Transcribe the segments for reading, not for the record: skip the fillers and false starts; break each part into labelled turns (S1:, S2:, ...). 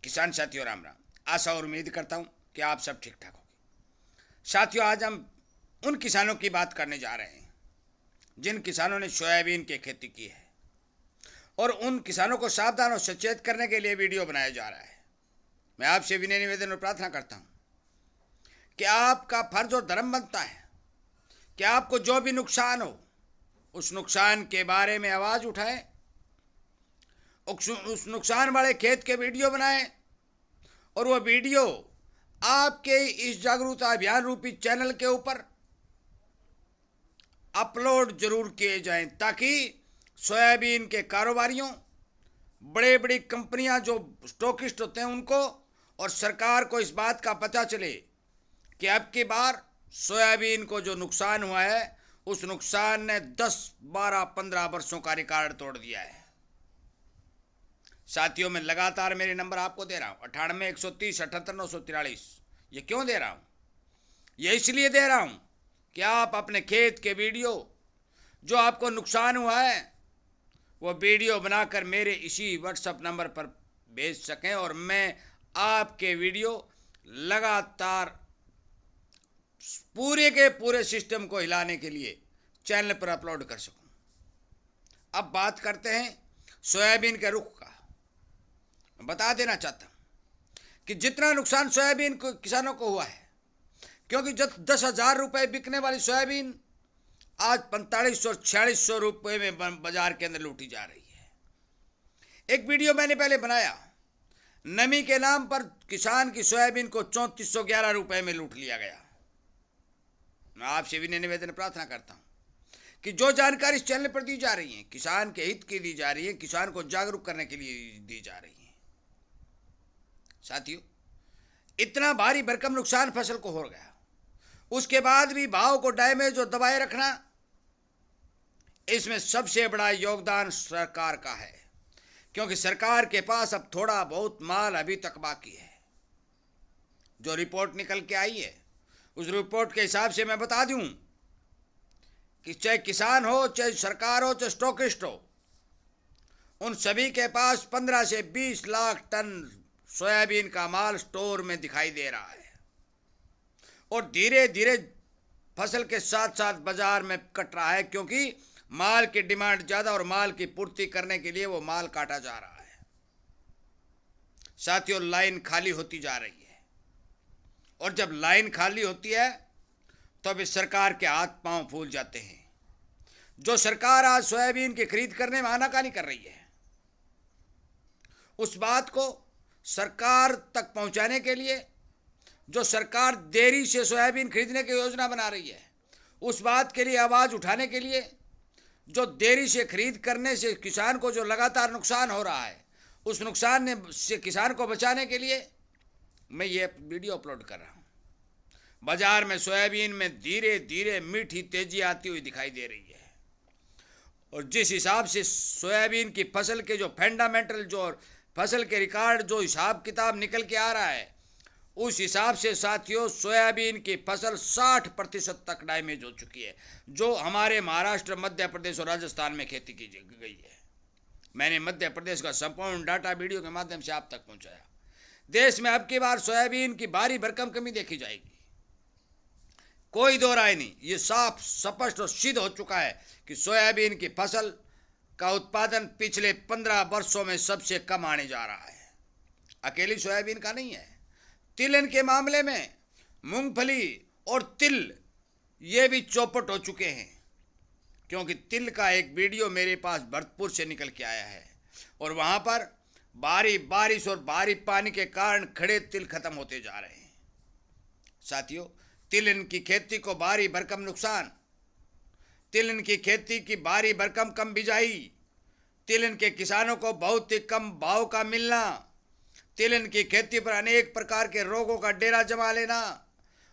S1: किसान साथियों राम राम। आशा और उम्मीद करता हूँ कि आप सब ठीक ठाक होंगे। साथियों, आज हम उन किसानों की बात करने जा रहे हैं जिन किसानों ने सोयाबीन की खेती की है, और उन किसानों को सावधान और सचेत करने के लिए वीडियो बनाया जा रहा है। मैं आपसे विनय निवेदन और प्रार्थना करता हूँ कि आपका फर्ज और धर्म बनता है कि आपको जो भी नुकसान हो उस नुकसान के बारे में आवाज उठाएं, उस नुकसान वाले खेत के वीडियो बनाएं, और वह वीडियो आपके इस जागरूकता अभियान रूपी चैनल के ऊपर अपलोड जरूर किए जाएं, ताकि सोयाबीन के कारोबारियों, बड़े बड़ी कंपनियां जो स्टॉकिस्ट होते हैं उनको और सरकार को इस बात का पता चले कि अब की बार सोयाबीन को जो नुकसान हुआ है उस नुकसान ने 10, 12, 15 वर्षों का रिकॉर्ड तोड़ दिया है। साथियों, मैं लगातार मेरे नंबर आपको दे रहा हूं 98 130 78 943। ये क्यों दे रहा हूं? ये इसलिए दे रहा हूं कि आप अपने खेत के वीडियो जो आपको नुकसान हुआ है वो वीडियो बनाकर मेरे इसी व्हाट्सएप नंबर पर भेज सकें, और मैं आपके वीडियो लगातार पूरे के पूरे सिस्टम को हिलाने के लिए चैनल पर अपलोड कर सकूं। अब बात करते हैं सोयाबीन के रुख का। बता देना चाहता हूं कि जितना नुकसान सोयाबीन को किसानों को हुआ है, क्योंकि जब 10,000 रुपए बिकने वाली सोयाबीन आज 4500 4600 रुपए में बाजार के अंदर लूटी जा रही है। एक वीडियो मैंने पहले बनाया, नमी के नाम पर किसान की सोयाबीन को 3411 रुपए में लूट लिया गया। मैं आपसे विनय निवेदन प्रार्थना करता हूं कि जो जानकारी इस चैनल पर दी जा रही है किसान के हित की दी जा रही है, किसान को जागरूक करने के लिए दी जा रही है। साथियों, इतना भारी भरकम नुकसान फसल को हो गया, उसके बाद भी भाव को डैमेज और दबाए रखना, इसमें सबसे बड़ा योगदान सरकार का है, क्योंकि सरकार के पास अब थोड़ा बहुत माल अभी तक बाकी है। जो रिपोर्ट निकल के आई है उस रिपोर्ट के हिसाब से मैं बता दूं कि चाहे किसान हो, चाहे सरकार हो, चाहे स्टॉकिस्ट हो, उन सभी के पास 15 से 20 लाख टन सोयाबीन का माल स्टोर में दिखाई दे रहा है, और धीरे धीरे फसल के साथ साथ बाजार में कट रहा है, क्योंकि माल की डिमांड ज्यादा और माल की पूर्ति करने के लिए वो माल काटा जा रहा है। साथियों, लाइन खाली होती जा रही है, और जब लाइन खाली होती है तो अब सरकार के हाथ पांव फूल जाते हैं। जो सरकार आज सोयाबीन की खरीद करने में आनाकानी कर रही है, उस बात को सरकार तक पहुंचाने के लिए, जो सरकार देरी से सोयाबीन खरीदने की योजना बना रही है, उस बात के लिए आवाज उठाने के लिए, जो देरी से खरीद करने से किसान को जो लगातार नुकसान हो रहा है, उस नुकसान से किसान को बचाने के लिए मैं ये वीडियो अपलोड कर रहा हूं। बाजार में सोयाबीन में धीरे धीरे मीठी तेजी आती हुई दिखाई दे रही है, और जिस हिसाब से सोयाबीन की फसल के जो फंडामेंटल, जो फसल के रिकॉर्ड, जो हिसाब किताब निकल के आ रहा है, उस हिसाब से साथियों सोयाबीन की फसल 60% तक डैमेज हो चुकी है, जो हमारे महाराष्ट्र, मध्य प्रदेश और राजस्थान में खेती की गई है। मैंने मध्य प्रदेश का संपूर्ण डाटा वीडियो के माध्यम से आप तक पहुंचाया। देश में अब की बार सोयाबीन की भारी भरकम कमी देखी जाएगी, कोई दो राय नहीं। ये साफ स्पष्ट और सिद्ध हो चुका है कि सोयाबीन की फसल का उत्पादन पिछले 15 वर्षों में सबसे कम आने जा रहा है। अकेली सोयाबीन का नहीं है, तिलहन के मामले में मूंगफली और तिल ये भी चौपट हो चुके हैं, क्योंकि तिल का एक वीडियो मेरे पास भरतपुर से निकल के आया है, और वहां पर भारी बारिश और भारी पानी के कारण खड़े तिल खत्म होते जा रहे हैं। साथियों, तिलहन की खेती को भारी भरकम नुकसान, तिलहन की खेती की भारी भरकम कम बिजाई, तिलहन के किसानों को बहुत ही कम भाव का मिलना, तिलहन की खेती पर अनेक प्रकार के रोगों का डेरा जमा लेना,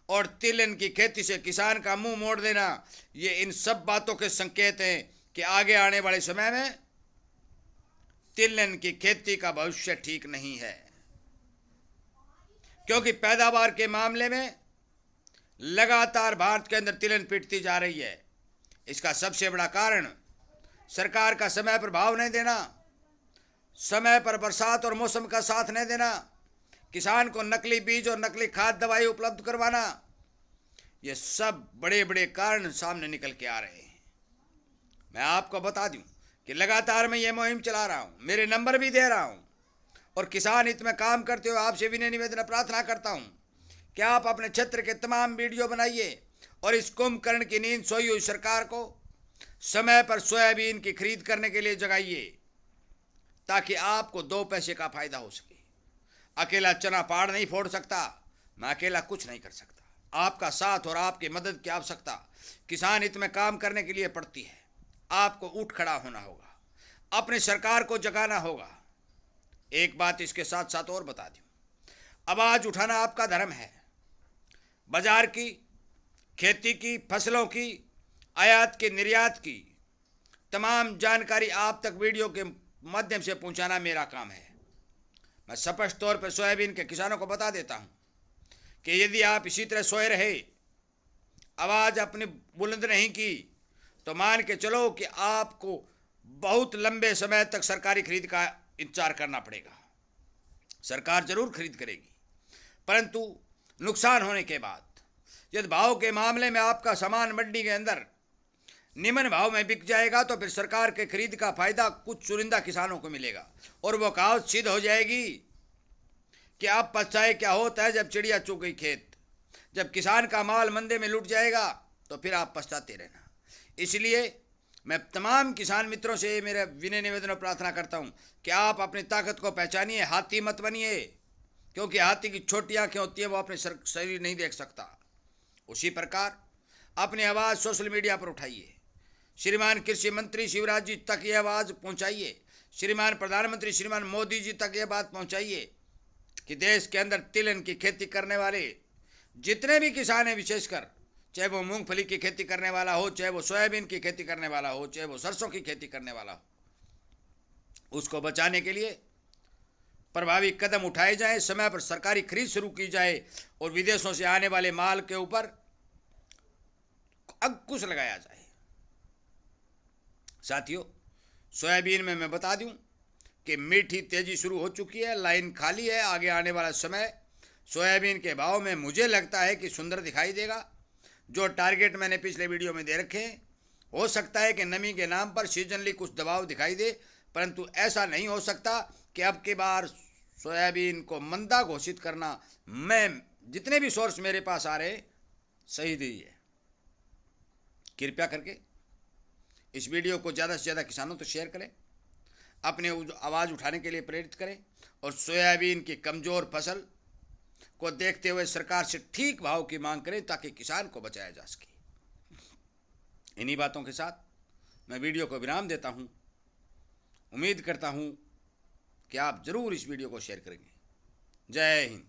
S1: और तिलहन की खेती से किसान का मुंह मोड़ देना, ये इन सब बातों के संकेत हैं कि आगे आने वाले समय में तिलहन की खेती का भविष्य ठीक नहीं है, क्योंकि पैदावार के मामले में लगातार भारत के अंदर तिलहन पिटती जा रही है। इसका सबसे बड़ा कारण सरकार का समय पर भाव नहीं देना, समय पर बरसात और मौसम का साथ नहीं देना, किसान को नकली बीज और नकली खाद दवाई उपलब्ध करवाना, ये सब बड़े बड़े कारण सामने निकल के आ रहे हैं। मैं आपको बता दूं कि लगातार मैं ये मुहिम चला रहा हूं, मेरे नंबर भी दे रहा हूं, और किसान हित में काम करते हुए आपसे विनय निवेदन प्रार्थना करता हूं कि आप अपने क्षेत्र के तमाम वीडियो बनाइए और इस कुंभकर्ण की नींद सोई हुई सरकार को समय पर सोयाबीन की खरीद करने के लिए जगाइए, ताकि आपको 2 पैसे का फायदा हो सके। अकेला चना पहाड़ नहीं फोड़ सकता, मैं अकेला कुछ नहीं कर सकता। आपका साथ और आपकी मदद की आवश्यकता किसान हित में काम करने के लिए पड़ती है। आपको उठ खड़ा होना होगा, अपनी सरकार को जगाना होगा। एक बात इसके साथ साथ और बता दूं, आवाज उठाना आपका धर्म है। बाजार की, खेती की, फसलों की, आयात की, निर्यात की तमाम जानकारी आप तक वीडियो के माध्यम से पहुंचाना मेरा काम है। मैं स्पष्ट तौर पर सोयाबीन के किसानों को बता देता हूं कि यदि आप इसी तरह सोए रहे, आवाज अपनी बुलंद नहीं की, तो मान के चलो कि आपको बहुत लंबे समय तक सरकारी खरीद का इंतजार करना पड़ेगा। सरकार जरूर खरीद करेगी, परंतु नुकसान होने के बाद। यदि भाव के मामले में आपका सामान मंडी के अंदर निम्न भाव में बिक जाएगा, तो फिर सरकार के खरीद का फायदा कुछ चुनिंदा किसानों को मिलेगा, और वो कहावत सिद्ध हो जाएगी कि आप पछताए क्या होता है जब चिड़िया चुग गई खेत। जब किसान का माल मंदे में लुट जाएगा तो फिर आप पछताते रहना। इसलिए मैं तमाम किसान मित्रों से मेरा विनय निवेदन और प्रार्थना करता हूं कि आप अपनी ताकत को पहचानिए, हाथी मत बनिए, क्योंकि हाथी की छोटी आंखें होती है, वो अपने शरीर नहीं देख सकता। उसी प्रकार अपनी आवाज़ सोशल मीडिया पर उठाइए। श्रीमान कृषि मंत्री शिवराज जी तक ये आवाज़ पहुंचाइए। श्रीमान प्रधानमंत्री श्रीमान मोदी जी तक ये बात पहुंचाइए कि देश के अंदर तिलहन की खेती करने वाले जितने भी किसान हैं, विशेषकर चाहे वो मूंगफली की खेती करने वाला हो, चाहे वो सोयाबीन की खेती करने वाला हो, चाहे वो सरसों की खेती करने वाला हो, उसको बचाने के लिए प्रभावी कदम उठाए जाएं। समय पर सरकारी खरीद शुरू की जाए और विदेशों से आने वाले माल के ऊपर अंकुश लगाया जाए। साथियों, सोयाबीन में मैं बता दूं कि मीठी तेजी शुरू हो चुकी है, लाइन खाली है। आगे आने वाला समय सोयाबीन के भाव में मुझे लगता है कि सुंदर दिखाई देगा। जो टारगेट मैंने पिछले वीडियो में दे रखे हैं, हो सकता है कि नमी के नाम पर सीजनली कुछ दबाव दिखाई दे, परंतु ऐसा नहीं हो सकता कि अब की बार सोयाबीन को मंदा घोषित करना, मैं जितने भी सोर्स मेरे पास आ रहे हैं, सही नहीं है। कृपया करके इस वीडियो को ज़्यादा से ज़्यादा किसानों तक शेयर करें, अपने आवाज़ उठाने के लिए प्रेरित करें, और सोयाबीन की कमज़ोर फसल को देखते हुए सरकार से ठीक भाव की मांग करें, ताकि किसान को बचाया जा सके। इन्हीं बातों के साथ मैं वीडियो को विराम देता हूं। उम्मीद करता हूं कि आप जरूर इस वीडियो को शेयर करेंगे। जय हिंद।